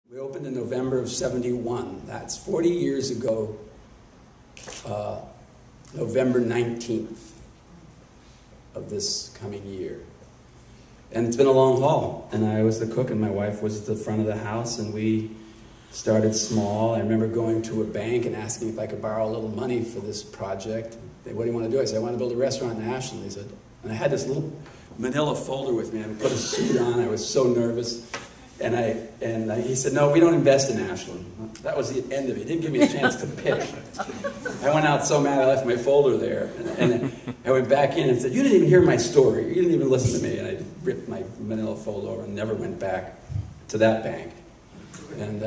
We opened in November of '71. That's 40 years ago, November 19th of this coming year. And it's been a long haul. And I was the cook and my wife was at the front of the house, and we started small. I remember going to a bank and asking if I could borrow a little money for this project. They, "What do you want to do?" I said, "I want to build a restaurant in Ashland." They said, and I had this little manila folder with me. I put a suit on. I was so nervous. And he said, "No, we don't invest in Ashland." That was the end of it. He didn't give me a chance to pitch. I went out so mad I left my folder there. And I went back in and said, "You didn't even hear my story. You didn't even listen to me." And I ripped my manila folder over and never went back to that bank. And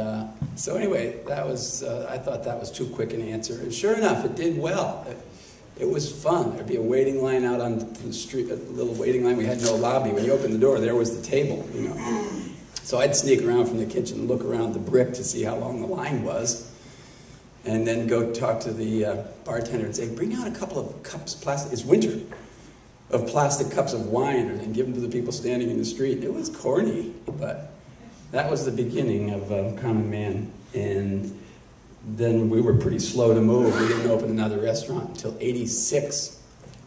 so anyway, that was, I thought that was too quick an answer. And sure enough, it did well. It was fun. There'd be a waiting line out on the street, a little waiting line. We had no lobby. When you opened the door, there was the table, you know. So I'd sneak around from the kitchen and look around the brick to see how long the line was, and then go talk to the bartender and say, "Bring out a couple of cups, plastic, it's winter, of plastic cups of wine," and give them to the people standing in the street. It was corny, but that was the beginning of Common Man. And then we were pretty slow to move. We didn't open another restaurant until '86,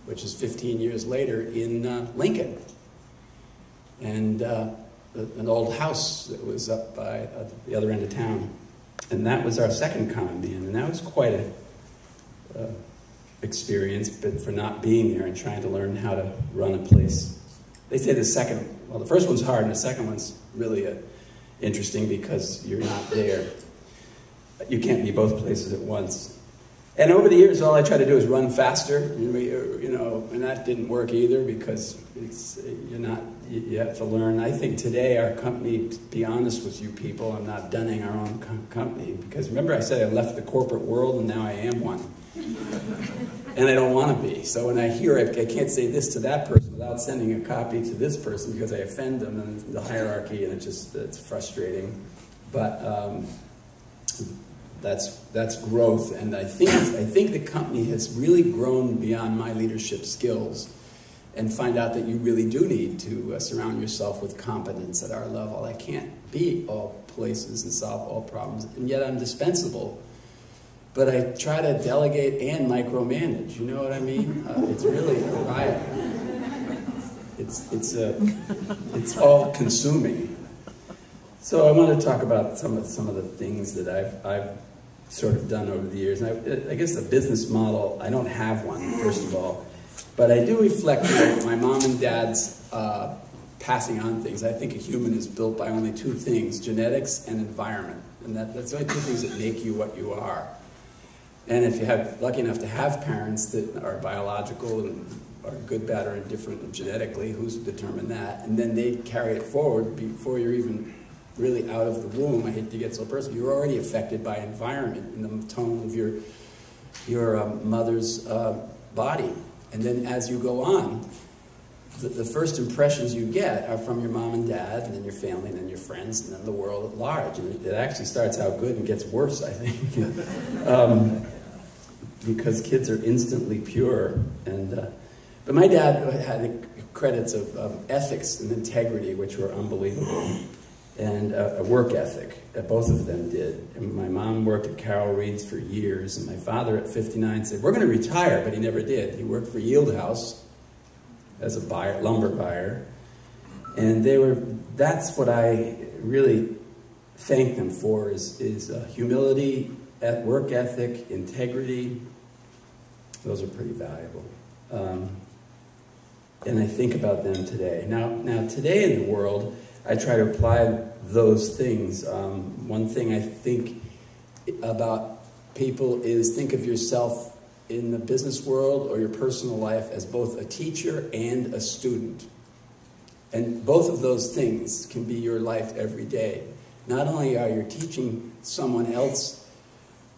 which is 15 years later, in Lincoln. And an old house that was up by the other end of town. And that was our second Common Man. And that was quite a experience, but for not being there and trying to learn how to run a place. They say the first one's hard, and the second one's really interesting because you're not there. You can't be both places at once. And over the years, all I try to do is run faster, you know, and that didn't work either because you have to learn. I think today our company, to be honest with you people, I'm not dunning our own company, because remember I said I left the corporate world and now I am one. And I don't want to be. So when I hear I can't say this to that person without sending a copy to this person because I offend them, and the hierarchy, and it's frustrating. But that's growth, and I think the company has really grown beyond my leadership skills, and find out that you really do need to surround yourself with competence at our level. I can't be all places and solve all problems, and yet I'm dispensable. But I try to delegate and micromanage. You know what I mean? It's really a riot. It's all consuming. So I want to talk about some of the things that I've sort of done over the years. And I guess the business model, I don't have one, first of all. But I do reflect my mom and dad's passing on things. I think a human is built by only two things: genetics and environment. And that's the only two things that make you what you are. And if you're lucky enough to have parents that are biological and are good, bad, or indifferent genetically, who's determined that? And then they carry it forward before you're even really out of the womb. I hate to get so personal. You're already affected by environment and the tone of your mother's body. And then as you go on, the first impressions you get are from your mom and dad, and then your family, and then your friends, and then the world at large. And it actually starts out good and gets worse, I think, because kids are instantly pure. But my dad had the credits of ethics and integrity, which were unbelievable, and a work ethic. Both of them did. And my mom worked at Carol Reed's for years, and my father at 59 said, "We're going to retire," but he never did. He worked for Yield House as a lumber buyer, and that's what I really thank them for, is humility, work ethic, integrity. Those are pretty valuable. And I think about them today. Now today in the world, I try to apply those things. One thing I think about people is think of yourself in the business world or your personal life as both a teacher and a student. And both of those things can be your life every day. Not only are you teaching someone else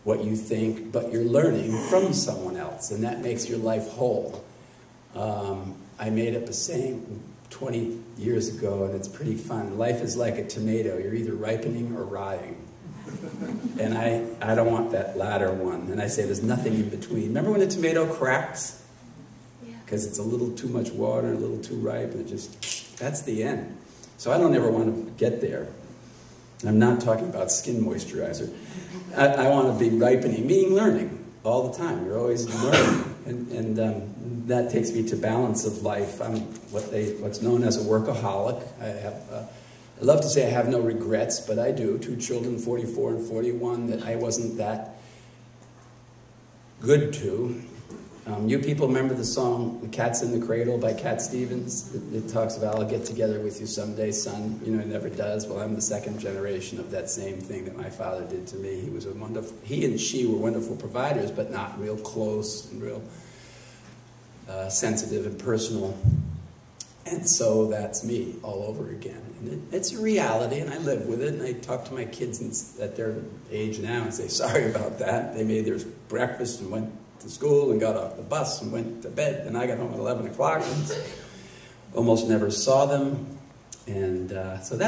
what you think, but you're learning from someone else, and that makes your life whole. I made up a saying 20 years ago, and it's pretty fun. Life is like a tomato. You're either ripening or rotting. And I don't want that latter one. And I say there's nothing in between. Remember when a tomato cracks? Because it's a little too much water, a little too ripe, and that's the end. So I don't ever want to get there. I'm not talking about skin moisturizer. I want to be ripening, meaning learning all the time. You're always learning. And that takes me to balance of life. I'm what's known as a workaholic. I love to say I have no regrets, but I do. 2 children, 44 and 41, that I wasn't that good to. You people remember the song "The Cat's in the Cradle" by Cat Stevens? It talks about, "I'll get together with you someday, son." You know, it never does. Well, I'm the second generation of that same thing that my father did to me. He and she were wonderful providers, but not real close and real sensitive and personal. And so that's me all over again. And it's a reality, and I live with it. And I talk to my kids at their age now and say, sorry about that. They made their breakfast and went to school and got off the bus and went to bed. And I got home at 11 o'clock and almost never saw them. And so that's